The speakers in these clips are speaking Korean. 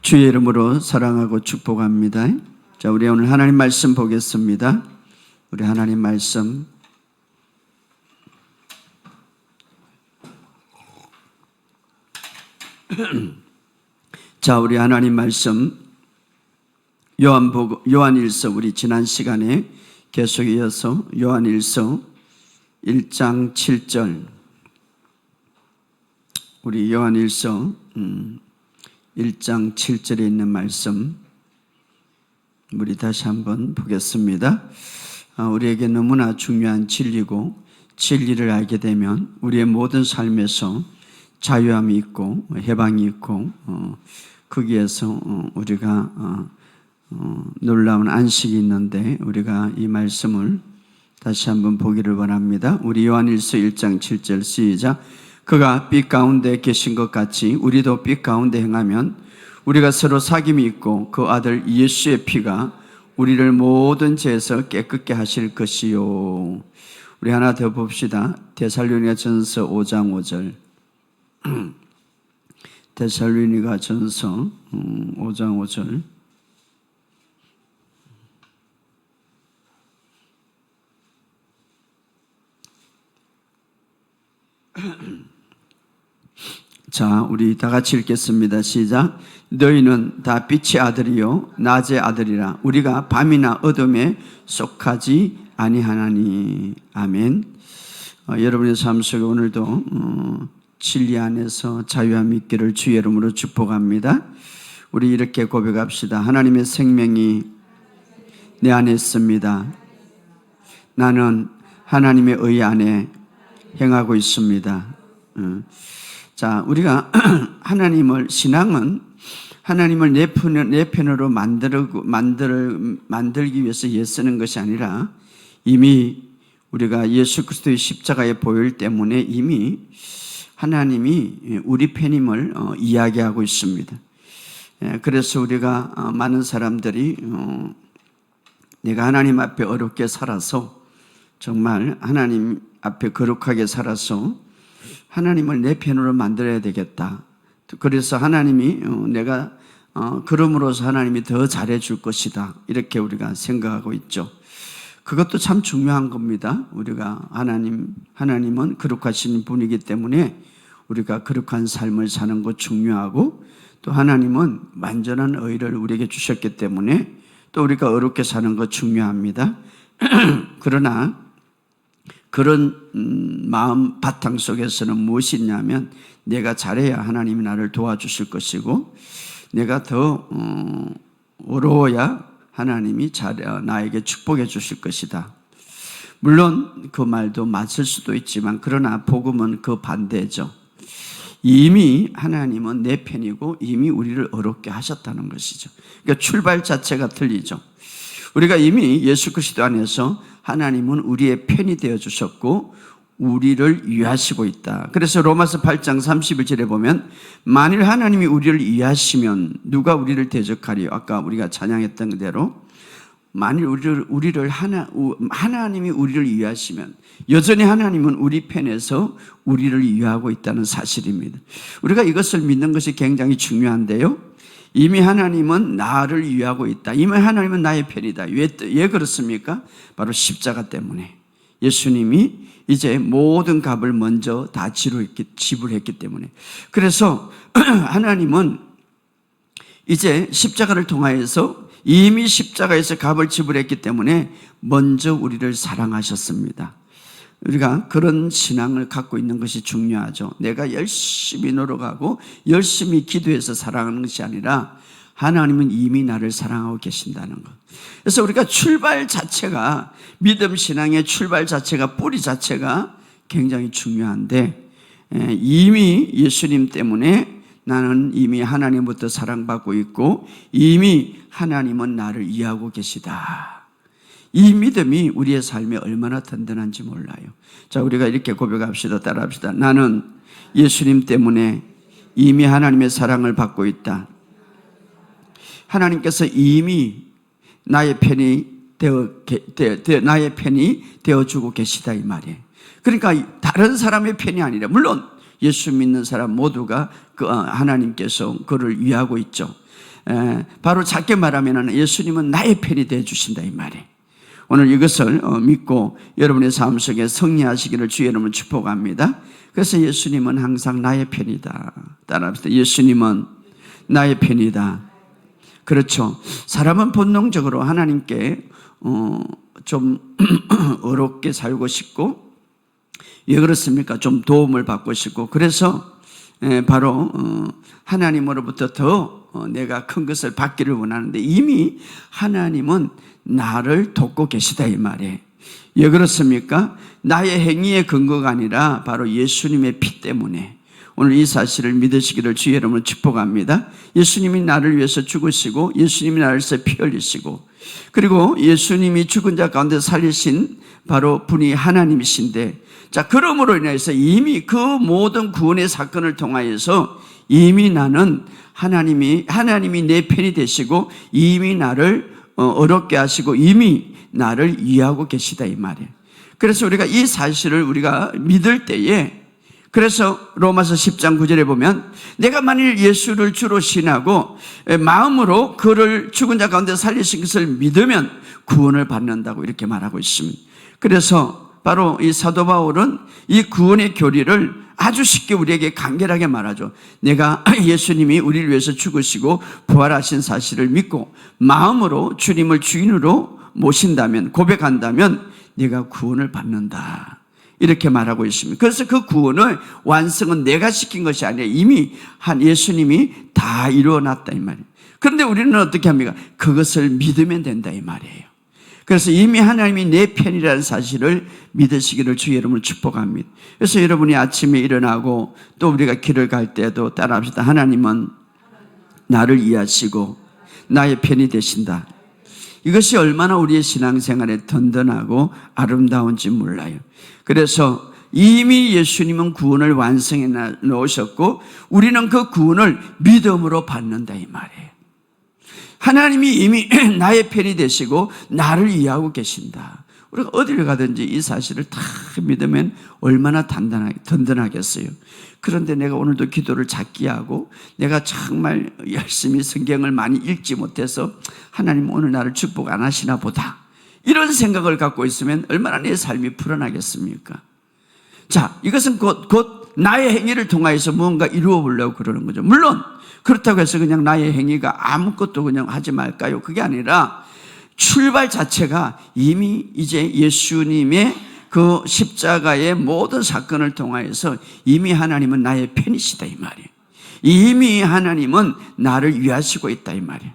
주의 이름으로 사랑하고 축복합니다. 자, 우리 오늘 하나님 말씀 보겠습니다. 우리 하나님 말씀 자, 우리 하나님 말씀 요한일서, 우리 지난 시간에 계속 이어서 요한일서 1장 7절, 우리 요한일서 1장 7절에 있는 말씀 우리 다시 한번 보겠습니다. 우리에게 너무나 중요한 진리고, 진리를 알게 되면 우리의 모든 삶에서 자유함이 있고 해방이 있고 거기에서 우리가 놀라운 안식이 있는데, 우리가 이 말씀을 다시 한번 보기를 원합니다. 우리 요한일서 1장 7절 시작. 그가 빛 가운데 계신 것 같이 우리도 빛 가운데 행하면 우리가 서로 사귐이 있고 그 아들 예수의 피가 우리를 모든 죄에서 깨끗게 하실 것이요. 우리 하나 더 봅시다. 데살로니가전서 5장 5절. 데살로니가전서 5장 5절. 자, 우리 다 같이 읽겠습니다. 시작. 너희는 다 빛의 아들이요 낮의 아들이라. 우리가 밤이나 어둠에 속하지 아니하나니. 아멘. 여러분의 삶 속에 오늘도 진리 안에서 자유함이 있기를 주의 이름으로 축복합니다. 우리 이렇게 고백합시다. 하나님의 생명이 내 안에 있습니다. 나는 하나님의 의 안에 행하고 있습니다. 자, 우리가 하나님을, 신앙은 하나님을 내 편으로 만들기 위해서 애쓰는 것이 아니라, 이미 우리가 예수 그리스도의 십자가의 보혈 때문에 이미 하나님이 우리 편임을 이야기하고 있습니다. 그래서 우리가 많은 사람들이 내가 하나님 앞에 어렵게 살아서, 정말 하나님 앞에 거룩하게 살아서 하나님을 내 편으로 만들어야 되겠다. 그래서 하나님이 내가 그럼으로써 하나님이 더 잘해줄 것이다, 이렇게 우리가 생각하고 있죠. 그것도 참 중요한 겁니다. 우리가 하나님은 거룩하신 분이기 때문에 우리가 거룩한 삶을 사는 것 중요하고, 또 하나님은 완전한 의를 우리에게 주셨기 때문에 또 우리가 어렵게 사는 것 중요합니다. 그러나 그런 마음 바탕 속에서는 무엇이 있냐면, 내가 잘해야 하나님이 나를 도와주실 것이고, 내가 더 어려워야 하나님이 나에게 축복해 주실 것이다. 물론 그 말도 맞을 수도 있지만, 그러나 복음은 그 반대죠. 이미 하나님은 내 편이고 이미 우리를 어렵게 하셨다는 것이죠. 그러니까 출발 자체가 틀리죠. 우리가 이미 예수 그리스도 안에서 하나님은 우리의 편이 되어 주셨고 우리를 위하시고 있다. 그래서 로마서 8장 31절에 보면, 만일 하나님이 우리를 위하시면 누가 우리를 대적하리요? 아까 우리가 찬양했던 대로, 만일 하나님이 우리를 위하시면, 여전히 하나님은 우리 편에서 우리를 위하고 있다는 사실입니다. 우리가 이것을 믿는 것이 굉장히 중요한데요, 이미 하나님은 나를 위하고 있다. 이미 하나님은 나의 편이다. 왜 그렇습니까? 바로 십자가 때문에. 예수님이 이제 모든 값을 먼저 다 지불했기 때문에. 그래서 하나님은 이제 십자가를 통하여서 이미 십자가에서 값을 지불했기 때문에 먼저 우리를 사랑하셨습니다. 우리가 그런 신앙을 갖고 있는 것이 중요하죠. 내가 열심히 노력하고 열심히 기도해서 사랑하는 것이 아니라, 하나님은 이미 나를 사랑하고 계신다는 것. 그래서 우리가 출발 자체가, 믿음 신앙의 출발 자체가, 뿌리 자체가 굉장히 중요한데, 이미 예수님 때문에 나는 이미 하나님부터 사랑받고 있고 이미 하나님은 나를 이해하고 계시다. 이 믿음이 우리의 삶에 얼마나 든든한지 몰라요. 자, 우리가 이렇게 고백합시다. 따라합시다. 나는 예수님 때문에 이미 하나님의 사랑을 받고 있다. 하나님께서 이미 나의 편이 되어주고 계시다, 이 말이에요. 그러니까 다른 사람의 편이 아니라, 물론 예수 믿는 사람 모두가 하나님께서 그를 위하고 있죠. 바로 작게 말하면 예수님은 나의 편이 되어 주신다 이 말이에요. 오늘 이것을 믿고 여러분의 삶 속에 승리하시기를 주의 이름으로 축복합니다. 그래서 예수님은 항상 나의 편이다. 따라합시다. 예수님은 나의 편이다. 그렇죠. 사람은 본능적으로 하나님께 좀 어렵게 살고 싶고, 왜 그렇습니까? 좀 도움을 받고 싶고, 그래서 바로 하나님으로부터 더 내가 큰 것을 받기를 원하는데, 이미 하나님은 나를 돕고 계시다 이 말이에요. 왜 그렇습니까? 나의 행위의 근거가 아니라 바로 예수님의 피 때문에. 오늘 이 사실을 믿으시기를 주의 이름으로 축복합니다. 예수님이 나를 위해서 죽으시고, 예수님이 나를 위해서 피 흘리시고, 그리고 예수님이 죽은 자 가운데 살리신 바로 분이 하나님이신데, 자, 그러므로 인해서 이미 그 모든 구원의 사건을 통하여서 이미 나는 하나님이 내 편이 되시고, 이미 나를 어렵게 하시고, 이미 나를 위하고 계시다 이 말이에요. 그래서 우리가 이 사실을 우리가 믿을 때에, 그래서 로마서 10장 9절에 보면 내가 만일 예수를 주로 신하고 마음으로 그를 죽은 자 가운데 살리신 것을 믿으면 구원을 받는다고 이렇게 말하고 있습니다. 그래서 바로 이 사도 바울은 이 구원의 교리를 아주 쉽게 우리에게 간결하게 말하죠. 내가 예수님이 우리를 위해서 죽으시고 부활하신 사실을 믿고 마음으로 주님을 주인으로 모신다면, 고백한다면 네가 구원을 받는다, 이렇게 말하고 있습니다. 그래서 그 구원의 완성은 내가 시킨 것이 아니라 이미 예수님이 다 이루어놨다 이 말이에요. 그런데 우리는 어떻게 합니까? 그것을 믿으면 된다 이 말이에요. 그래서 이미 하나님이 내 편이라는 사실을 믿으시기를 주의 이름으로 축복합니다. 그래서 여러분이 아침에 일어나고 또 우리가 길을 갈 때도 따라합시다. 하나님은 나를 이해하시고 나의 편이 되신다. 이것이 얼마나 우리의 신앙생활에 든든하고 아름다운지 몰라요. 그래서 이미 예수님은 구원을 완성해 놓으셨고 우리는 그 구원을 믿음으로 받는다 이 말이에요. 하나님이 이미 나의 편이 되시고 나를 이해하고 계신다. 우리가 어디를 가든지 이 사실을 다 믿으면 얼마나 든든하겠어요. 그런데 내가 오늘도 기도를 작게 하고 내가 정말 열심히 성경을 많이 읽지 못해서 하나님 오늘 나를 축복 안 하시나 보다, 이런 생각을 갖고 있으면 얼마나 내 삶이 불안하겠습니까? 자, 이것은 곧 나의 행위를 통하여서 무언가 이루어 보려고 그러는 거죠. 물론 그렇다고 해서 그냥 나의 행위가 아무것도 그냥 하지 말까요? 그게 아니라 출발 자체가 이미 이제 예수님의 그 십자가의 모든 사건을 통하여서 이미 하나님은 나의 편이시다 이 말이에요. 이미 하나님은 나를 위하시고 있다 이 말이에요.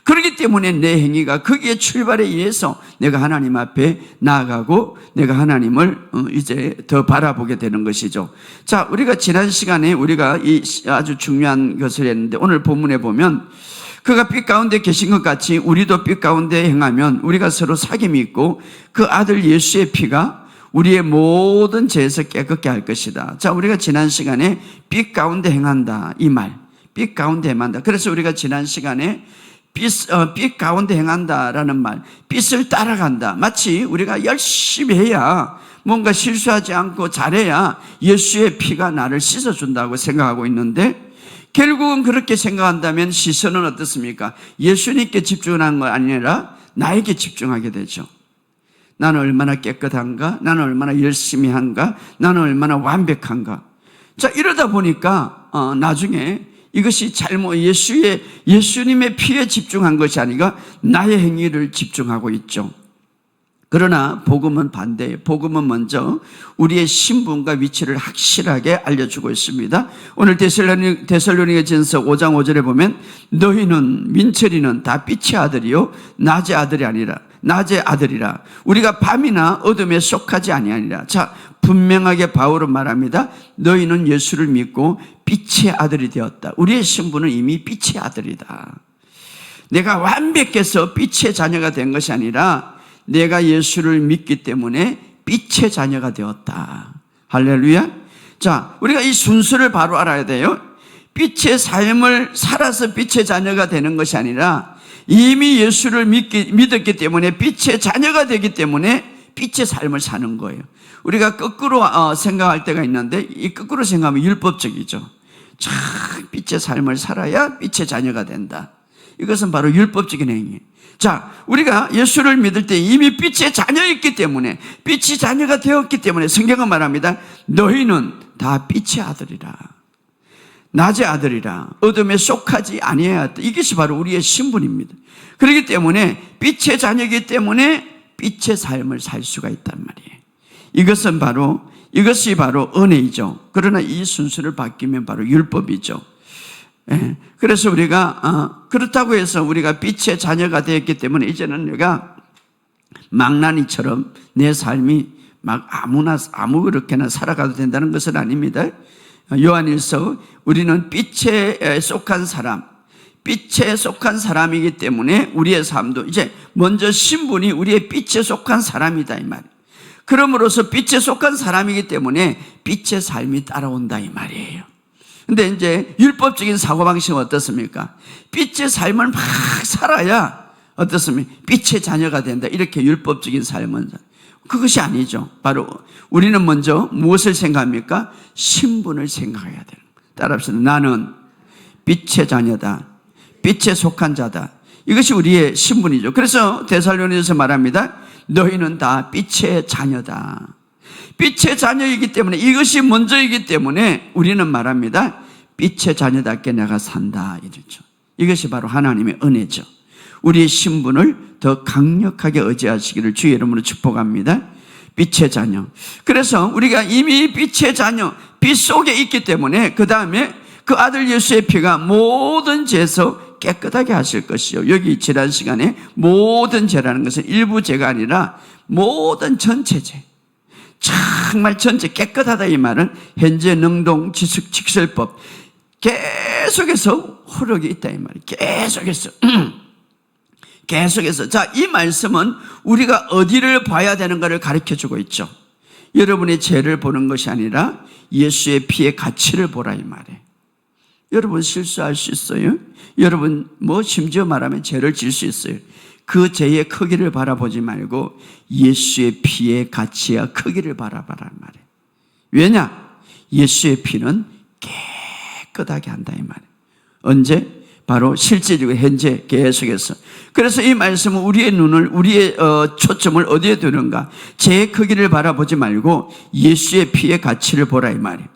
그렇기 때문에 내 행위가 거기에 출발에 의해서 내가 하나님 앞에 나아가고 내가 하나님을 이제 더 바라보게 되는 것이죠. 자, 우리가 지난 시간에 우리가 이 아주 중요한 것을 했는데, 오늘 본문에 보면 그가 빛 가운데 계신 것 같이 우리도 빛 가운데 행하면 우리가 서로 사귐이 있고 그 아들 예수의 피가 우리의 모든 죄에서 깨끗게 할 것이다. 자, 우리가 지난 시간에 빛 가운데 행한다 이 말, 빛 가운데 행한다. 그래서 우리가 지난 시간에 빛 가운데 행한다라는 말, 빛을 따라간다. 마치 우리가 열심히 해야, 뭔가 실수하지 않고 잘해야 예수의 피가 나를 씻어준다고 생각하고 있는데, 결국은 그렇게 생각한다면 시선은 어떻습니까? 예수님께 집중하는 거 아니라 나에게 집중하게 되죠. 나는 얼마나 깨끗한가? 나는 얼마나 열심히 한가? 나는 얼마나 완벽한가? 자, 이러다 보니까 나중에 이것이 예수님의 피에 집중한 것이 아니라 나의 행위를 집중하고 있죠. 그러나 복음은 반대예요. 복음은 먼저 우리의 신분과 위치를 확실하게 알려주고 있습니다. 오늘 데살로니가전서 5장 5절에 보면 너희는, 민철이는 다 빛의 아들이요 낮의 아들이라. 우리가 밤이나 어둠에 속하지 아니하니라. 자, 분명하게 바울은 말합니다. 너희는 예수를 믿고 빛의 아들이 되었다. 우리의 신분은 이미 빛의 아들이다. 내가 완벽해서 빛의 자녀가 된 것이 아니라 내가 예수를 믿기 때문에 빛의 자녀가 되었다. 할렐루야. 자, 우리가 이 순서를 바로 알아야 돼요. 빛의 삶을 살아서 빛의 자녀가 되는 것이 아니라 이미 예수를 믿었기 때문에 빛의 자녀가 되기 때문에 빛의 삶을 사는 거예요. 우리가 거꾸로 생각할 때가 있는데, 이 거꾸로 생각하면 율법적이죠. 참 빛의 삶을 살아야 빛의 자녀가 된다. 이것은 바로 율법적인 행위. 자, 우리가 예수를 믿을 때 이미 빛의 자녀였기 때문에, 빛의 자녀가 되었기 때문에 성경은 말합니다. 너희는 다 빛의 아들이라, 낮의 아들이라, 어둠에 속하지 아니하였다. 이것이 바로 우리의 신분입니다. 그렇기 때문에 빛의 자녀이기 때문에 빛의 삶을 살 수가 있단 말이에요. 이것이 바로 은혜이죠. 그러나 이 순서를 바뀌면 바로 율법이죠. 그래서 우리가 그렇다고 해서 우리가 빛의 자녀가 되었기 때문에 이제는 내가 망나니처럼 내 삶이 막 아무렇게나 살아가도 된다는 것은 아닙니다. 요한일서 우리는 빛에 속한 사람이기 때문에 우리의 삶도 이제 먼저 신분이 우리의 빛에 속한 사람이다 이 말이에요. 그러므로서 빛에 속한 사람이기 때문에 빛의 삶이 따라온다 이 말이에요. 근데 이제 율법적인 사고방식은 어떻습니까? 빛의 삶을 막 살아야 어떻습니까? 빛의 자녀가 된다. 이렇게 율법적인 삶은 그것이 아니죠. 바로 우리는 먼저 무엇을 생각합니까? 신분을 생각해야 돼요. 따라합시다. 나는 빛의 자녀다. 빛에 속한 자다. 이것이 우리의 신분이죠. 그래서 데살로니가서 말합니다. 너희는 다 빛의 자녀다. 빛의 자녀이기 때문에, 이것이 먼저이기 때문에 우리는 말합니다. 빛의 자녀답게 내가 산다 이렇죠. 이것이 바로 하나님의 은혜죠. 우리의 신분을 더 강력하게 의지하시기를 주의 이름으로 축복합니다. 빛의 자녀. 그래서 우리가 이미 빛의 자녀, 빛 속에 있기 때문에 그 다음에 그 아들 예수의 피가 모든 죄에서 깨끗하게 하실 것이요. 여기 지난 시간에 모든 죄라는 것은 일부 죄가 아니라 모든 전체 죄, 정말 전체 깨끗하다 이 말은 현재 능동 직설법 계속해서 흐르게 있다 이 말이에요. 계속해서. 자, 이 말씀은 우리가 어디를 봐야 되는가를 가르쳐주고 있죠. 여러분의 죄를 보는 것이 아니라 예수의 피의 가치를 보라 이 말이에요. 여러분 실수할 수 있어요. 여러분 심지어 말하면 죄를 질 수 있어요. 그 죄의 크기를 바라보지 말고 예수의 피의 가치와 크기를 바라봐라 말이에요. 왜냐? 예수의 피는 깨끗하게 한다 이 말이에요. 언제? 바로 실제적으로 현재 계속해서. 그래서 이 말씀은 우리의 눈을, 우리의 초점을 어디에 두는가? 죄의 크기를 바라보지 말고 예수의 피의 가치를 보라 이 말이에요.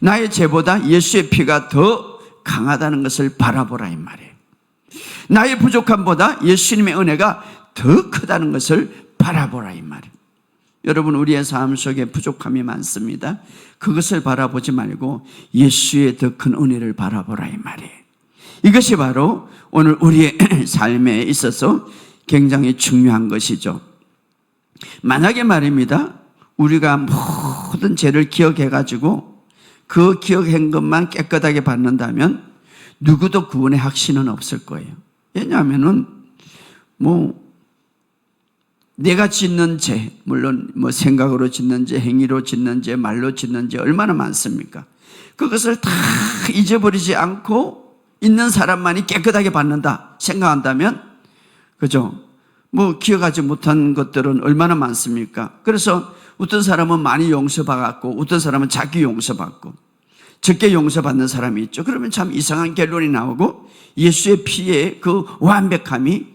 나의 죄보다 예수의 피가 더 강하다는 것을 바라보라 이 말이에요. 나의 부족함보다 예수님의 은혜가 더 크다는 것을 바라보라 이 말이에요. 여러분 우리의 삶 속에 부족함이 많습니다. 그것을 바라보지 말고 예수의 더 큰 은혜를 바라보라 이 말이에요. 이것이 바로 오늘 우리의 삶에 있어서 굉장히 중요한 것이죠. 만약에 말입니다, 우리가 모든 죄를 기억해가지고 그 기억한 것만 깨끗하게 받는다면 누구도 구원의 확신은 없을 거예요. 왜냐하면은 내가 짓는 죄, 물론 생각으로 짓는 죄, 행위로 짓는 죄, 말로 짓는 죄 얼마나 많습니까? 그것을 다 잊어버리지 않고 있는 사람만이 깨끗하게 받는다 생각한다면, 그죠? 기억하지 못한 것들은 얼마나 많습니까? 그래서 어떤 사람은 많이 용서받았고 어떤 사람은 작게 용서받고 적게 용서받는 사람이 있죠. 그러면 참 이상한 결론이 나오고 예수의 피의 그 완벽함이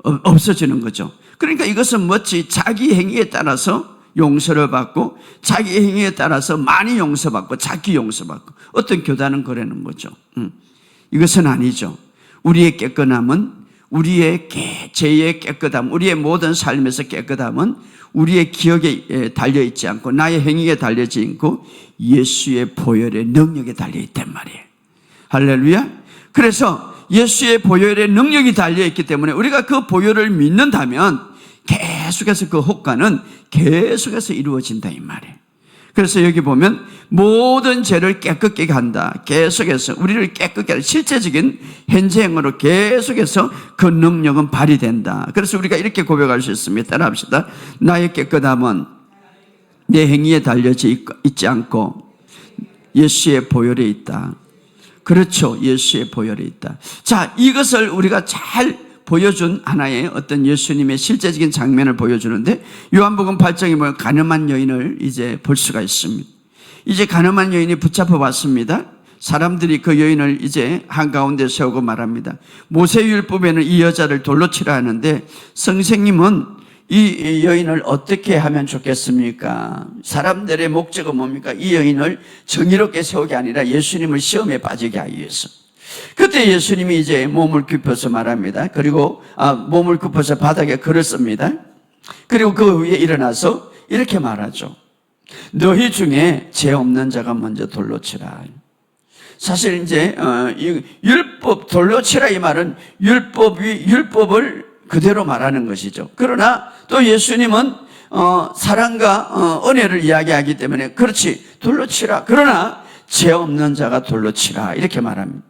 없어지는 거죠. 그러니까 이것은 자기 행위에 따라서 용서를 받고 자기 행위에 따라서 많이 용서받고 작게 용서받고 어떤 교단은 그러는 거죠. 이것은 아니죠. 우리의 깨끗함은 우리의 죄의 깨끗함, 우리의 모든 삶에서 깨끗함은 우리의 기억에 달려있지 않고 나의 행위에 달려있지 않고 예수의 보혈의 능력에 달려있단 말이에요. 할렐루야. 그래서 예수의 보혈의 능력이 달려있기 때문에 우리가 그 보혈을 믿는다면 계속해서 그 효과는 계속해서 이루어진다 이 말이에요. 그래서 여기 보면 모든 죄를 깨끗게 한다. 계속해서 우리를 깨끗게 하는 실제적인 현재행으로 계속해서 그 능력은 발휘된다. 그래서 우리가 이렇게 고백할 수 있습니다. 따라합시다. 나의 깨끗함은 내 행위에 달려져 있지 않고 예수의 보혈에 있다. 그렇죠. 예수의 보혈에 있다. 자, 이것을 우리가 잘 보여준 하나의 어떤 예수님의 실제적인 장면을 보여주는데, 요한복음 8장에 보면 가늠한 여인을 이제 볼 수가 있습니다. 이제 가늠한 여인이 붙잡혀 왔습니다. 사람들이 그 여인을 이제 한가운데 세우고 말합니다. 모세율법에는 이 여자를 돌로 치라 하는데, 선생님은 이 여인을 어떻게 하면 좋겠습니까? 사람들의 목적은 뭡니까? 이 여인을 정의롭게 세우기 아니라 예수님을 시험에 빠지게 하기 위해서. 그때 예수님이 이제 몸을 굽혀서 말합니다. 그리고 몸을 굽혀서 바닥에 글을 씁니다. 그리고 그 위에 일어나서 이렇게 말하죠. 너희 중에 죄 없는 자가 먼저 돌로 치라. 사실 이제 율법 돌로 치라 이 말은 율법을 그대로 말하는 것이죠. 그러나 또 예수님은 사랑과 은혜를 이야기하기 때문에 그렇지 돌로 치라. 그러나 죄 없는 자가 돌로 치라 이렇게 말합니다.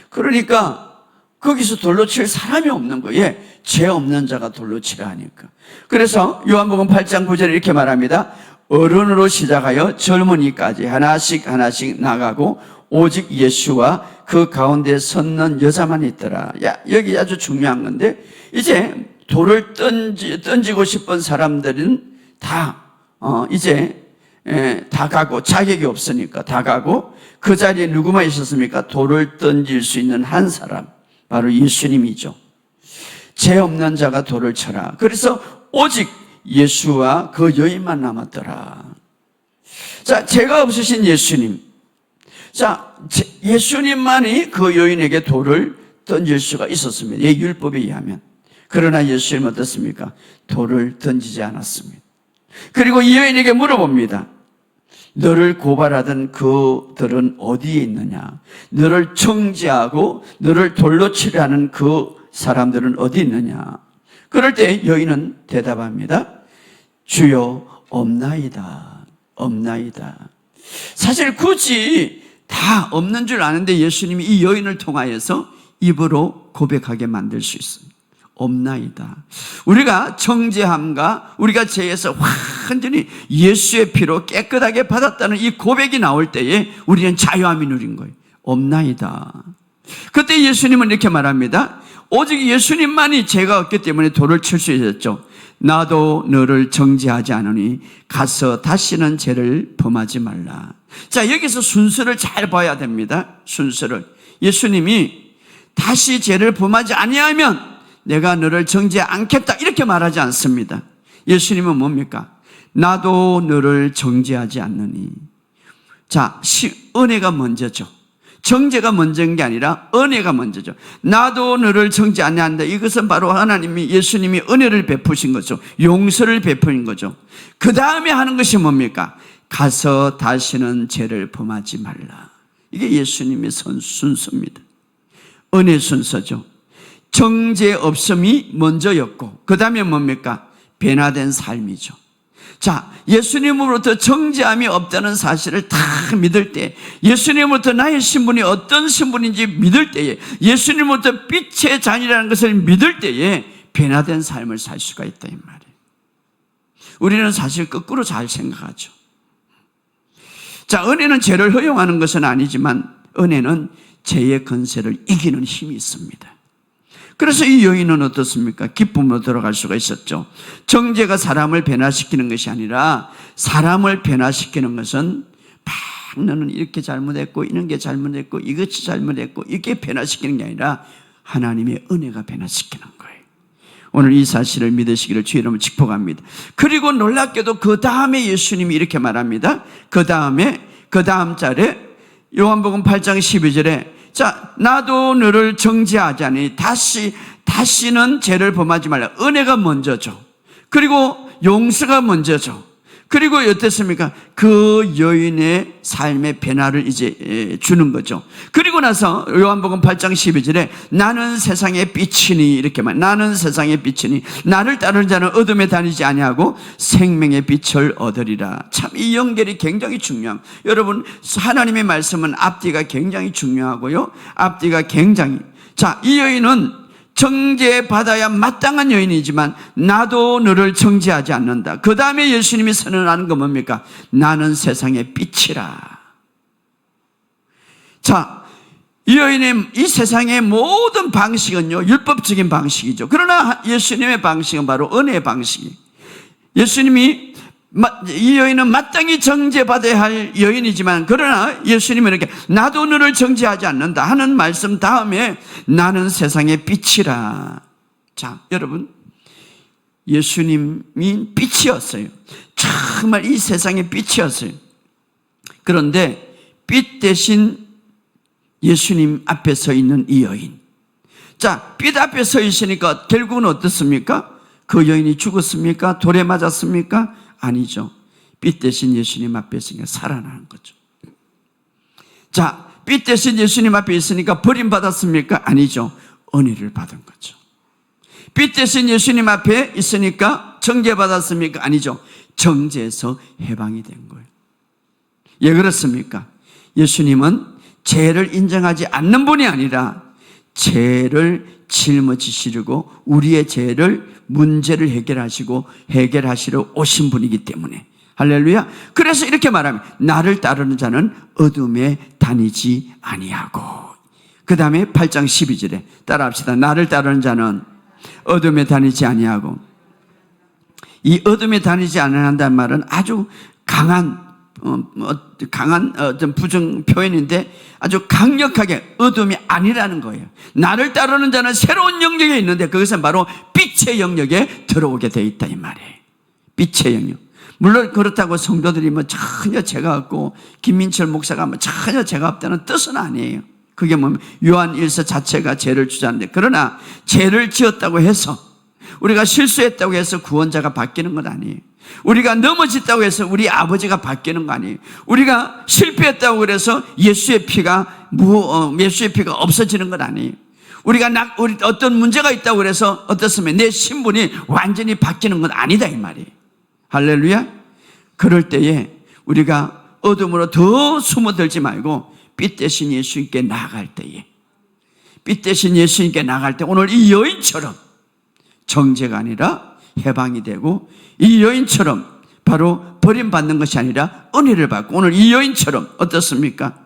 그러니까 거기서 돌로 칠 사람이 없는 거예요. 죄 없는 자가 돌로 치라 하니까. 그래서 요한복음 8장 9절에 이렇게 말합니다. 어른으로 시작하여 젊은이까지 하나씩 나가고 오직 예수와 그 가운데 섰는 여자만 있더라. 여기 아주 중요한 건데, 이제 돌을 던지고 싶은 사람들은 다 이제 다 가고, 자격이 없으니까 다 가고, 그 자리에 누구만 있었습니까? 돌을 던질 수 있는 한 사람, 바로 예수님이죠. 죄 없는 자가 돌을 쳐라. 그래서 오직 예수와 그 여인만 남았더라. 자, 죄가 없으신 예수님. 자, 예수님만이 그 여인에게 돌을 던질 수가 있었습니다. 이 율법에 의하면. 그러나 예수님은 어떻습니까? 돌을 던지지 않았습니다. 그리고 이 여인에게 물어봅니다. 너를 고발하던 그들은 어디에 있느냐? 너를 정죄하고 너를 돌로 치려 하는 그 사람들은 어디 있느냐? 그럴 때 여인은 대답합니다. 주여, 없나이다. 없나이다. 사실 굳이 다 없는 줄 아는데 예수님이 이 여인을 통하여서 입으로 고백하게 만들 수 있습니다. 없나이다. 우리가 정죄함과 우리가 죄에서 완전히 예수의 피로 깨끗하게 받았다는 이 고백이 나올 때에 우리는 자유함이 누린 거예요. 없나이다. 그때 예수님은 이렇게 말합니다. 오직 예수님만이 죄가 없기 때문에 돌을 칠 수 있었죠. 나도 너를 정죄하지 않으니 가서 다시는 죄를 범하지 말라. 자, 여기서 순서를 잘 봐야 됩니다. 순서를. 예수님이 다시 죄를 범하지 아니하면 내가 너를 정죄하지 않겠다 이렇게 말하지 않습니다. 예수님은 뭡니까? 나도 너를 정죄하지 않느니. 자, 은혜가 먼저죠. 정죄가 먼저인 게 아니라 은혜가 먼저죠. 나도 너를 정죄하지 않는다. 이것은 바로 하나님이, 예수님이 은혜를 베푸신 거죠. 용서를 베푸신 거죠. 그 다음에 하는 것이 뭡니까? 가서 다시는 죄를 범하지 말라. 이게 예수님의 순서입니다. 은혜 순서죠. 정죄 없음이 먼저였고, 그 다음에 뭡니까? 변화된 삶이죠. 자, 예수님으로부터 정죄함이 없다는 사실을 다 믿을 때, 예수님으로부터 나의 신분이 어떤 신분인지 믿을 때에, 예수님으로부터 빛의 잔이라는 것을 믿을 때에 변화된 삶을 살 수가 있다 이 말이에요. 우리는 사실 거꾸로 잘 생각하죠. 자, 은혜는 죄를 허용하는 것은 아니지만 은혜는 죄의 권세를 이기는 힘이 있습니다. 그래서 이 여인은 어떻습니까? 기쁨으로 들어갈 수가 있었죠. 정죄가 사람을 변화시키는 것이 아니라 사람을 변화시키는 것은 막 너는 이렇게 잘못했고 이런 게 잘못했고 이것이 잘못했고 이게 변화시키는 게 아니라 하나님의 은혜가 변화시키는 거예요. 오늘 이 사실을 믿으시기를 주의 이름으로 축복합니다. 그리고 놀랍게도 그 다음에 예수님이 이렇게 말합니다. 그 다음 절에 요한복음 8장 12절에 자, 나도 너를 정죄하지 않으니 다시는 죄를 범하지 말라. 은혜가 먼저죠. 그리고 용서가 먼저죠. 그리고 어땠습니까? 그 여인의 삶의 변화를 이제 주는 거죠. 그리고 나서 요한복음 8장 12절에 나는 세상의 빛이니 이렇게 말. 나는 세상의 빛이니 나를 따르는 자는 어둠에 다니지 아니하고 생명의 빛을 얻으리라. 참 이 연결이 굉장히 중요한. 여러분 하나님의 말씀은 앞뒤가 굉장히 중요하고요. 앞뒤가 굉장히. 자, 이 여인은 정죄받아야 마땅한 여인이지만 나도 너를 정죄하지 않는다. 그 다음에 예수님이 선언하는 건 뭡니까? 나는 세상의 빛이라. 자, 이 여인의 이 세상의 모든 방식은요, 율법적인 방식이죠. 그러나 예수님의 방식은 바로 은혜의 방식이에요. 예수님이, 이 여인은 마땅히 정죄받아야 할 여인이지만, 그러나 예수님은 이렇게 나도 너를 정죄하지 않는다 하는 말씀 다음에 나는 세상의 빛이라. 자, 여러분, 예수님이 빛이었어요. 정말 이 세상의 빛이었어요. 그런데 빛 대신 예수님 앞에 서 있는 이 여인. 자, 빛 앞에 서 있으니까 결국은 어떻습니까? 그 여인이 죽었습니까? 돌에 맞았습니까? 아니죠. 빛 대신 예수님 앞에 있으니까 살아나는 거죠. 자, 빛 대신 예수님 앞에 있으니까 버림받았습니까? 아니죠. 은혜를 받은 거죠. 빛 대신 예수님 앞에 있으니까 정죄받았습니까? 아니죠. 정죄에서 해방이 된 거예요. 왜 그렇습니까? 예수님은 죄를 인정하지 않는 분이 아니라 죄를 짊어지시려고 우리의 죄를, 문제를 해결하시러 오신 분이기 때문에. 할렐루야. 그래서 이렇게 말합니다. 나를 따르는 자는 어둠에 다니지 아니하고. 그 다음에 8장 12절에 따라합시다. 나를 따르는 자는 어둠에 다니지 아니하고. 이 어둠에 다니지 않는다는 말은 아주 강한 어떤 부정 표현인데 아주 강력하게 어둠이 아니라는 거예요. 나를 따르는 자는 새로운 영역에 있는데 그것은 바로 빛의 영역에 들어오게 돼 있다 이 말이에요. 빛의 영역. 물론 그렇다고 성도들이 뭐 전혀 죄가 없고 김민철 목사가 뭐 전혀 죄가 없다는 뜻은 아니에요. 그게 뭐냐면 요한 1서 자체가 죄를 주장하는데, 그러나 죄를 지었다고 해서, 우리가 실수했다고 해서 구원자가 바뀌는 건 아니에요. 우리가 넘어졌다고 해서 우리 아버지가 바뀌는 거 아니에요. 우리가 실패했다고 그래서 예수의 피가 없어지는 건 아니에요. 우리가 어떤 문제가 있다고 그래서 어떻습니까? 내 신분이 완전히 바뀌는 건 아니다 이 말이에요. 할렐루야. 그럴 때에 우리가 어둠으로 더 숨어들지 말고 빛 대신 예수님께 나아갈 때에, 빛 대신 예수님께 나아갈 때 오늘 이 여인처럼 정죄가 아니라 해방이 되고, 이 여인처럼 바로 버림받는 것이 아니라 은혜를 받고, 오늘 이 여인처럼 어떻습니까?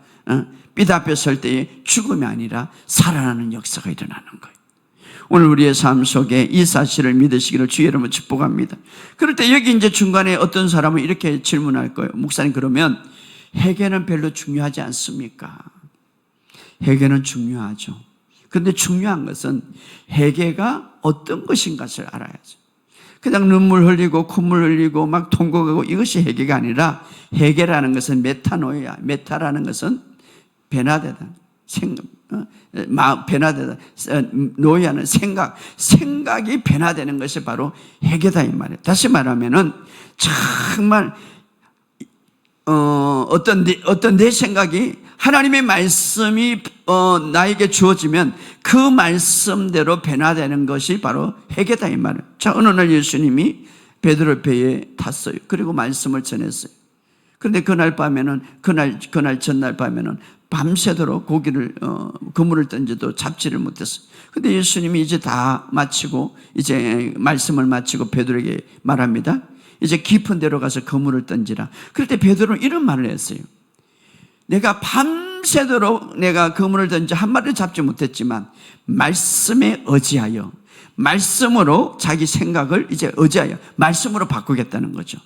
빛 앞에 설 때에 죽음이 아니라 살아나는 역사가 일어나는 거예요. 오늘 우리의 삶 속에 이 사실을 믿으시기를 주의 이름으로 축복합니다. 그럴 때 여기 이제 중간에 어떤 사람은 이렇게 질문할 거예요. 목사님, 그러면 회개는 별로 중요하지 않습니까? 회개는 중요하죠. 그런데 중요한 것은 회개가 어떤 것인 것을 알아야죠. 그냥 눈물 흘리고 콧물 흘리고 막 통곡하고 이것이 회개가 아니라, 회개라는 것은 메타노이야. 메타라는 것은 변화되다. 변화되다. 노이아는 생각이 변화되는 것이 바로 회개다 이 말이에요. 다시 말하면은 정말 어떤 내 생각이 하나님의 말씀이 나에게 주어지면 그 말씀대로 변화되는 것이 바로 회개다 이 말이에요. 자, 어느 날 예수님이 베드로 배에 탔어요. 그리고 말씀을 전했어요. 그런데 그날 밤에는 그날 전날 밤에는 밤새도록 그물을 던져도 잡지를 못했어요. 그런데 예수님이 이제 다 마치고, 이제 말씀을 마치고 베드로에게 말합니다. 이제 깊은 데로 가서 그물을 던지라. 그럴 때 베드로는 이런 말을 했어요. 내가 밤새도록 내가 그물을 던져 한 마리를 잡지 못했지만 말씀에 의지하여, 말씀으로 자기 생각을 이제 의지하여 말씀으로 바꾸겠다는 거죠.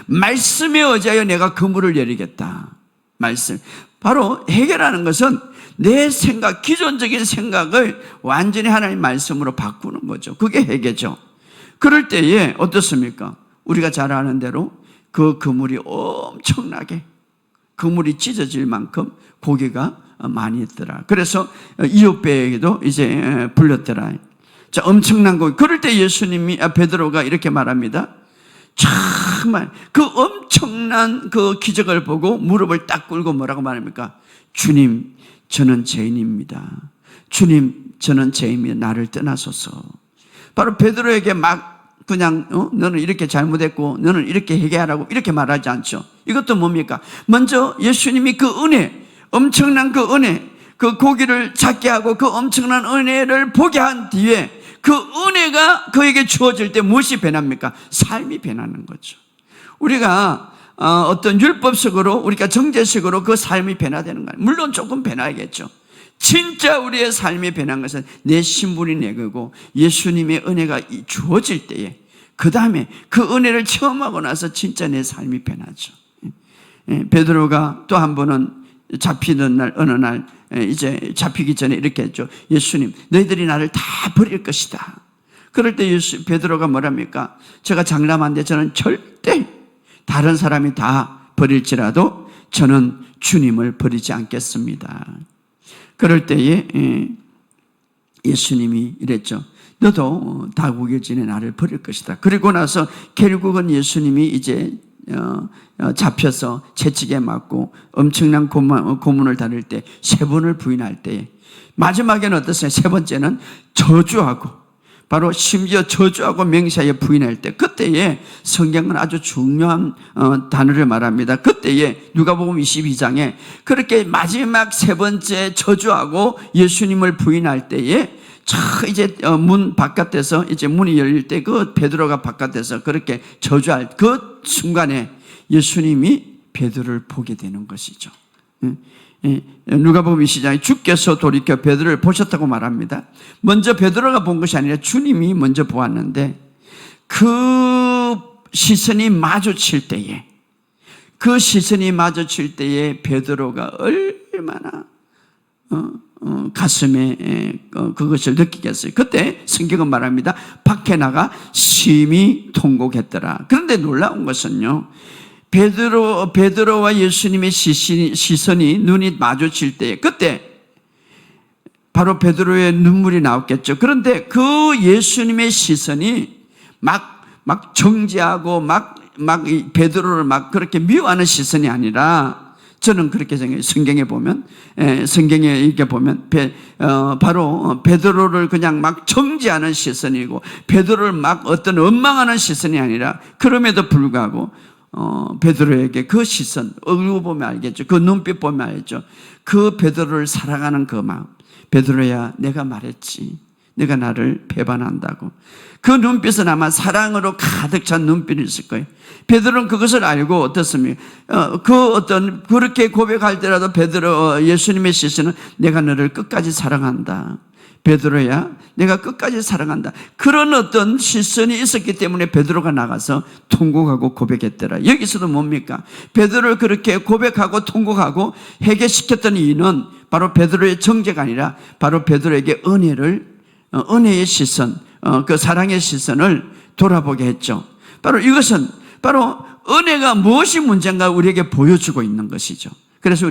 말씀에 의지하여 내가 그물을 내리겠다. 말씀. 바로 회개라는 것은 내 생각, 기존적인 생각을 완전히 하나님 말씀으로 바꾸는 거죠. 그게 회개죠. 그럴 때에 어떻습니까? 우리가 잘 아는 대로 그 그물이 엄청나게, 그물이 찢어질 만큼 고기가 많이 있더라. 그래서 이웃배에게도 이제 불렸더라. 자, 엄청난 고기. 그럴 때 베드로가 이렇게 말합니다. 정말 그 엄청난 그 기적을 보고 무릎을 딱 꿇고 뭐라고 말합니까? 주님, 저는 죄인입니다. 주님, 저는 죄인입니다. 나를 떠나소서. 바로 베드로에게 막 그냥 너는 이렇게 잘못했고 너는 이렇게 회개하라고 이렇게 말하지 않죠. 이것도 뭡니까? 먼저 예수님이 그 은혜, 엄청난 그 은혜, 그 고기를 잡게 하고 그 엄청난 은혜를 보게 한 뒤에 그 은혜가 그에게 주어질 때 무엇이 변합니까? 삶이 변하는 거죠. 우리가 어떤 율법식으로, 우리가 정죄식으로 그 삶이 변화되는 거예요. 물론 조금 변화하겠죠. 진짜 우리의 삶이 변한 것은 내 신분이 내 거고 예수님의 은혜가 주어질 때에, 그 다음에 그 은혜를 체험하고 나서 진짜 내 삶이 변하죠. 베드로가 또 한 번은 잡히던 날, 어느 날 이제 잡히기 전에 이렇게 했죠. 예수님, 너희들이 나를 다 버릴 것이다. 그럴 때 베드로가 뭐랍니까? 제가 장담한데 저는 절대 다른 사람이 다 버릴지라도 저는 주님을 버리지 않겠습니다. 그럴 때에 예수님이 이랬죠. 너도 다국의 진에 나를 버릴 것이다. 그리고 나서 결국은 예수님이 이제 잡혀서 채찍에 맞고 엄청난 고문을 당할 때, 3번을 부인할 때, 마지막에는 어땠어요? 3번째는 저주하고, 바로 심지어 저주하고 맹세하여 부인할 때, 그때에 성경은 아주 중요한 단어를 말합니다. 그때에 누가복음 22장에 그렇게 마지막 3번째 저주하고 예수님을 부인할 때에 이제 문 바깥에서, 이제 문이 열릴 때 그 베드로가 바깥에서 그렇게 저주할 그 순간에 예수님이 베드로를 보게 되는 것이죠. 누가복음 22장에 주께서 돌이켜 베드로를 보셨다고 말합니다. 먼저 베드로가 본 것이 아니라 주님이 먼저 보았는데, 그 시선이 마주칠 때에, 베드로가 얼마나 가슴에 그것을 느끼겠어요. 그때 성경은 말합니다. 밖에 나가 심히 통곡했더라. 그런데 놀라운 것은요, 베드로와 예수님의 시선이 눈이 마주칠 때에, 그때 바로 베드로의 눈물이 나왔겠죠. 그런데 그 예수님의 시선이 막 정죄하고 베드로를 그렇게 미워하는 시선이 아니라, 저는 그렇게 생각해요. 성경에 보면 바로 베드로를 그냥 정죄하는 시선이고, 베드로를 어떤 원망하는 시선이 아니라, 그럼에도 불구하고 베드로에게 그 시선, 얼굴 보면 알겠죠. 그 눈빛 보면 알죠. 그 베드로를 사랑하는 그 마음. 베드로야, 내가 말했지. 내가 나를 배반한다고. 그 눈빛은 아마 사랑으로 가득 찬 눈빛이 있을 거예요. 베드로는 그것을 알고 어떻습니까? 그렇게 고백할 때라도 예수님의 시선은 내가 너를 끝까지 사랑한다. 베드로야, 내가 끝까지 사랑한다. 그런 어떤 시선이 있었기 때문에 베드로가 나가서 통곡하고 고백했더라. 여기서도 뭡니까? 베드로를 그렇게 고백하고 통곡하고 회개시켰던 이유는 바로 베드로의 정죄가 아니라 바로 베드로에게 은혜의 시선, 그 사랑의 시선을 돌아보게 했죠. 바로 이것은 바로 은혜가 무엇이 문제인가 우리에게 보여주고 있는 것이죠. 그래서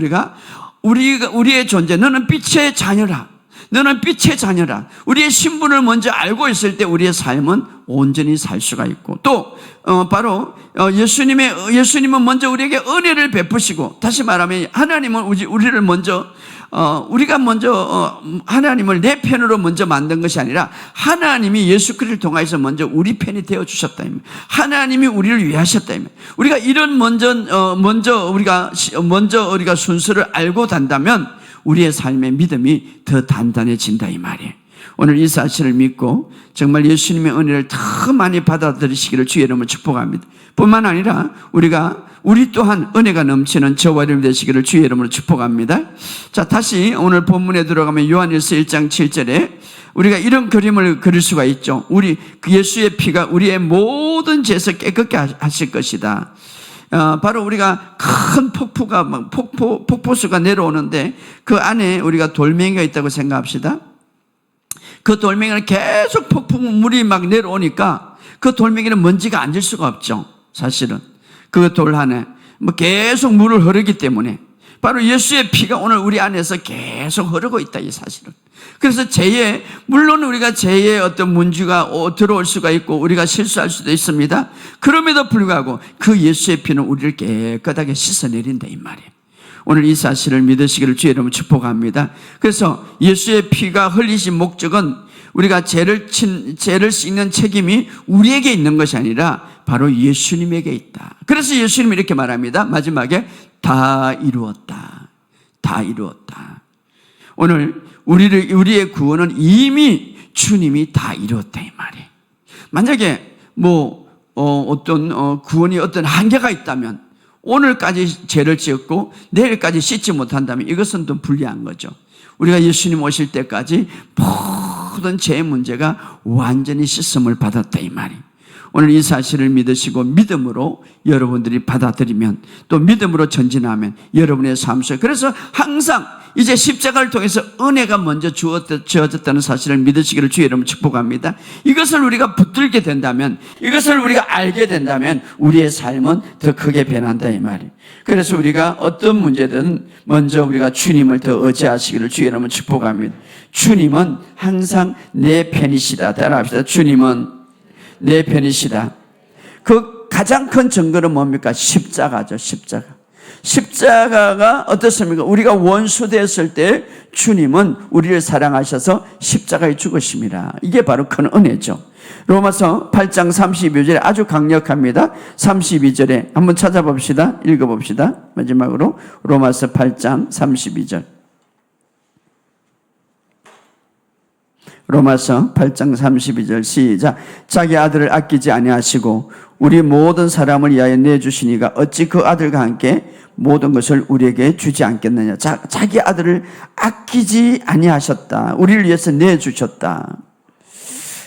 우리의 존재, 너는 빛의 자녀라. 너는 빛의 자녀라. 우리의 신분을 먼저 알고 있을 때 우리의 삶은 온전히 살 수가 있고, 또 바로 예수님은 먼저 우리에게 은혜를 베푸시고, 다시 말하면 하나님은 우리를 먼저 우리가 먼저 하나님을 내 편으로 먼저 만든 것이 아니라 하나님이 예수 그리스도를 통해서 먼저 우리 편이 되어 주셨다. 하나님이 우리를 위하셨다. 우리가 이런 먼저 우리가 순서를 알고 단다면 우리의 삶의 믿음이 더 단단해진다 이 말이에요. 오늘 이 사실을 믿고 정말 예수님의 은혜를 더 많이 받아들이시기를 주의 이름으로 축복합니다. 뿐만 아니라 우리 또한 은혜가 넘치는 저와 여러분 되시기를 주의 이름으로 축복합니다. 자, 다시 오늘 본문에 들어가면 요한일서 1장 7절에 우리가 이런 그림을 그릴 수가 있죠. 예수의 피가 우리의 모든 죄에서 깨끗게 하실 것이다. 바로 우리가 큰 폭포수가 내려오는데 그 안에 우리가 돌멩이가 있다고 생각합시다. 그 돌멩이는 계속 물이 내려오니까 그 돌멩이는 먼지가 앉을 수가 없죠. 사실은 그 돌 안에 계속 물을 흐르기 때문에 바로 예수의 피가 오늘 우리 안에서 계속 흐르고 있다 이 사실은. 그래서 물론 우리가 죄의 어떤 문제가 들어올 수가 있고 우리가 실수할 수도 있습니다. 그럼에도 불구하고 그 예수의 피는 우리를 깨끗하게 씻어내린다 이 말이에요. 오늘 이 사실을 믿으시기를 주의 이름으로 축복합니다. 그래서 예수의 피가 흘리신 목적은 우리가 죄를 씻는 책임이 우리에게 있는 것이 아니라 바로 예수님에게 있다. 그래서 예수님이 이렇게 말합니다. 마지막에 다 이루었다. 다 이루었다. 오늘 우리의 구원은 이미 주님이 다 이루었다 이 말이에요. 만약에 어떤 구원이 어떤 한계가 있다면 오늘까지 죄를 지었고 내일까지 씻지 못한다면 이것은 좀 불리한 거죠. 우리가 예수님 오실 때까지 모든 죄의 문제가 완전히 씻음을 받았다 이 말이에요. 오늘 이 사실을 믿으시고 믿음으로 여러분들이 받아들이면 또 믿음으로 전진하면 여러분의 삶 속에, 그래서 항상 이제 십자가를 통해서 은혜가 먼저 주어졌다는 사실을 믿으시기를 주의 이름으로 축복합니다. 이것을 우리가 붙들게 된다면, 이것을 우리가 알게 된다면 우리의 삶은 더 크게 변한다 이 말이에요. 그래서 우리가 어떤 문제든 먼저 우리가 주님을 더 의지하시기를 주의 이름으로 축복합니다. 주님은 항상 내 편이시다. 따라합시다. 주님은 내 편이시다. 그 가장 큰 증거는 뭡니까? 십자가죠. 십자가가 어떻습니까? 우리가 원수 되었을 때 주님은 우리를 사랑하셔서 십자가에 죽으심이라. 이게 바로 큰 은혜죠. 로마서 8장 32절에 아주 강력합니다. 32절에 한번 찾아봅시다. 읽어봅시다. 마지막으로 로마서 8장 32절. 로마서 8장 32절 시작. 자기 아들을 아끼지 아니하시고 우리 모든 사람을 위하여 내주시니가 어찌 그 아들과 함께 모든 것을 우리에게 주지 않겠느냐. 자기 아들을 아끼지 아니하셨다. 우리를 위해서 내주셨다.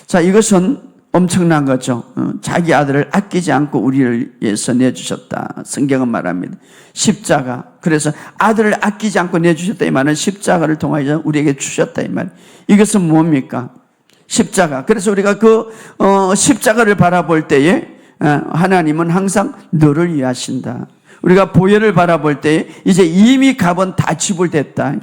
자, 이것은 엄청난 거죠. 자기 아들을 아끼지 않고 우리를 위해서 내주셨다. 성경은 말합니다. 십자가. 그래서 아들을 아끼지 않고 내주셨다 이 말은 십자가를 통하여 우리에게 주셨다 이 말. 이것은 뭡니까? 십자가. 그래서 우리가 그 십자가를 바라볼 때에 하나님은 항상 너를 위하신다. 우리가 보혈을 바라볼 때 이제 이미 값은 다 지불됐다.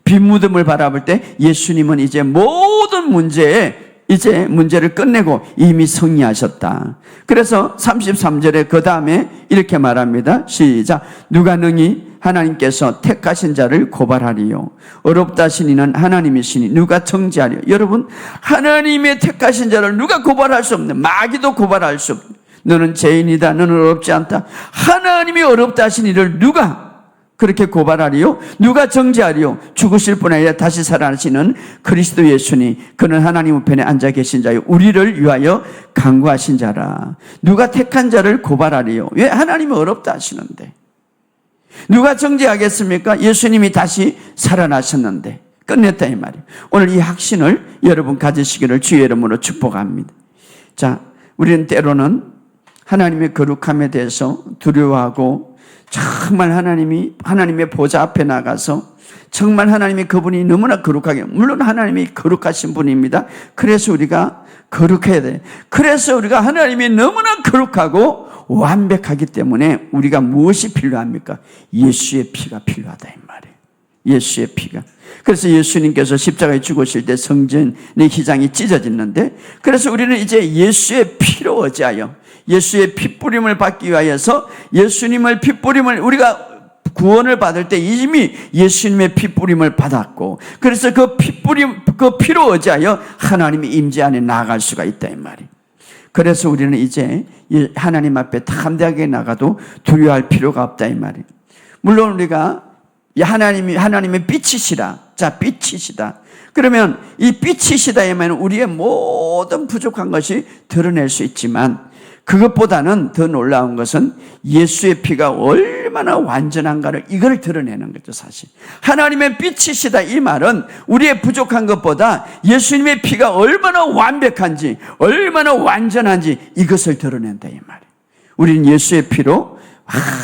빈무덤을 바라볼 때 예수님은 이제 모든 문제를 끝내고 이미 승리하셨다. 그래서 33절에 그 다음에 이렇게 말합니다. 시작. 누가 능히 하나님께서 택하신 자를 고발하리요. 어렵다 하시니는 하나님이시니 누가 정죄하리요. 여러분, 하나님의 택하신 자를 누가 고발할 수 없는, 마귀도 고발할 수 없는, 너는 죄인이다, 너는 어렵지 않다. 하나님이 어렵다 하신 이를 누가 그렇게 고발하리요? 누가 정죄하리요? 죽으실 뿐 아니라 다시 살아나시는 그리스도 예수니 그는 하나님 우편에 앉아 계신 자요 우리를 위하여 간구하신 자라. 누가 택한 자를 고발하리요? 왜? 하나님이 어렵다 하시는데. 누가 정죄하겠습니까? 예수님이 다시 살아나셨는데. 끝냈다 이 말이에요. 오늘 이 확신을 여러분 가지시기를 주의 이름으로 축복합니다. 자, 우리는 때로는 하나님의 거룩함에 대해서 두려워하고 정말 하나님의 보좌 앞에 나가서 정말 하나님이 그분이 너무나 거룩하게, 물론 하나님이 거룩하신 분입니다. 그래서 우리가 거룩해야 돼. 그래서 우리가 하나님이 너무나 거룩하고 완벽하기 때문에 우리가 무엇이 필요합니까? 예수의 피가 필요하다 이 말이에요. 예수의 피가. 그래서 예수님께서 십자가에 죽으실 때 성전의 휘장이 찢어졌는데, 그래서 우리는 이제 예수의 피로 의지하여 예수의 핏부림을 받기 위하여서 예수님의 핏부림을, 우리가 구원을 받을 때 이미 예수님의 핏부림을 받았고, 그래서 그 피로 의지하여 하나님의 임재 안에 나아갈 수가 있다 이 말이에요. 그래서 우리는 이제 하나님 앞에 담대하게 나가도 두려워할 필요가 없다 이 말이에요. 물론 우리가 하나님의 빛이시라. 자, 빛이시다. 그러면 이 빛이시다 하면 우리의 모든 부족한 것이 드러낼 수 있지만, 그것보다는 더 놀라운 것은 예수의 피가 얼마나 완전한가를, 이걸 드러내는 거죠, 사실. 하나님의 빛이시다 이 말은 우리의 부족한 것보다 예수님의 피가 얼마나 완벽한지, 얼마나 완전한지 이것을 드러낸다 이 말이에요. 우리는 예수의 피로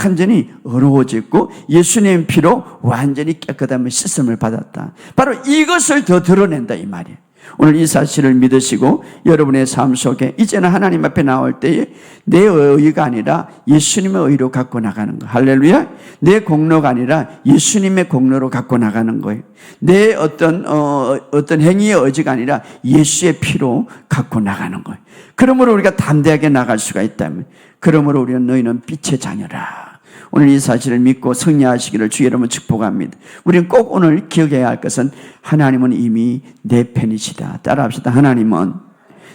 완전히 어려워졌고 예수님의 피로 완전히 깨끗함을 씻음을 받았다. 바로 이것을 더 드러낸다 이 말이에요. 오늘 이 사실을 믿으시고 여러분의 삶 속에 이제는 하나님 앞에 나올 때에 내 의의가 아니라 예수님의 의로 갖고 나가는 거. 할렐루야. 내 공로가 아니라 예수님의 공로로 갖고 나가는 거예요. 내 어떤 행위의 의지가 아니라 예수의 피로 갖고 나가는 거예요. 그러므로 우리가 담대하게 나갈 수가 있다면, 그러므로 우리는 너희는 빛의 자녀라. 오늘 이 사실을 믿고 승리하시기를 주의 이름으로 축복합니다. 우리는 꼭 오늘 기억해야 할 것은 하나님은 이미 내 편이시다. 따라합시다. 하나님은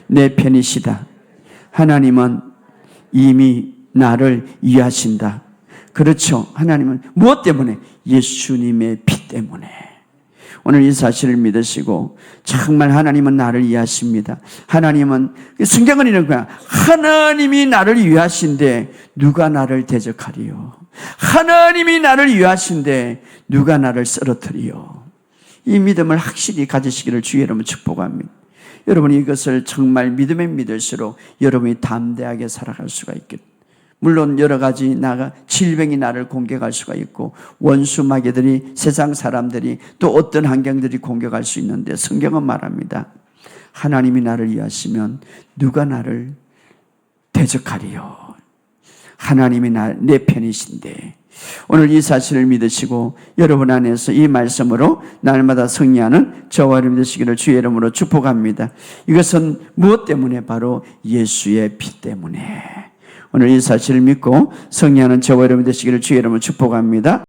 내 편이시다. 하나님은 이미 나를 위하신다. 그렇죠. 하나님은 무엇 때문에? 예수님의 피 때문에. 오늘 이 사실을 믿으시고 정말 하나님은 나를 위하십니다. 하나님은, 성경은 이런 거야. 하나님이 나를 위하신데 누가 나를 대적하리요? 하나님이 나를 위하신데 누가 나를 쓰러뜨리요? 이 믿음을 확실히 가지시기를 주의 이름으로 축복합니다. 여러분이 이것을 정말 믿음에 믿을수록 여러분이 담대하게 살아갈 수가 있겠다. 물론 여러 가지 질병이 나를 공격할 수가 있고 원수 마귀들이, 세상 사람들이, 또 어떤 환경들이 공격할 수 있는데 성경은 말합니다. 하나님이 나를 위하시면 누가 나를 대적하리요. 하나님이 내 편이신데, 오늘 이 사실을 믿으시고 여러분 안에서 이 말씀으로 날마다 승리하는 저와 여러분 되시기를 주의 이름으로 축복합니다. 이것은 무엇 때문에? 바로 예수의 피 때문에. 오늘 이 사실을 믿고 승리하는 저와 여러분 되시기를 주의 이름으로 축복합니다.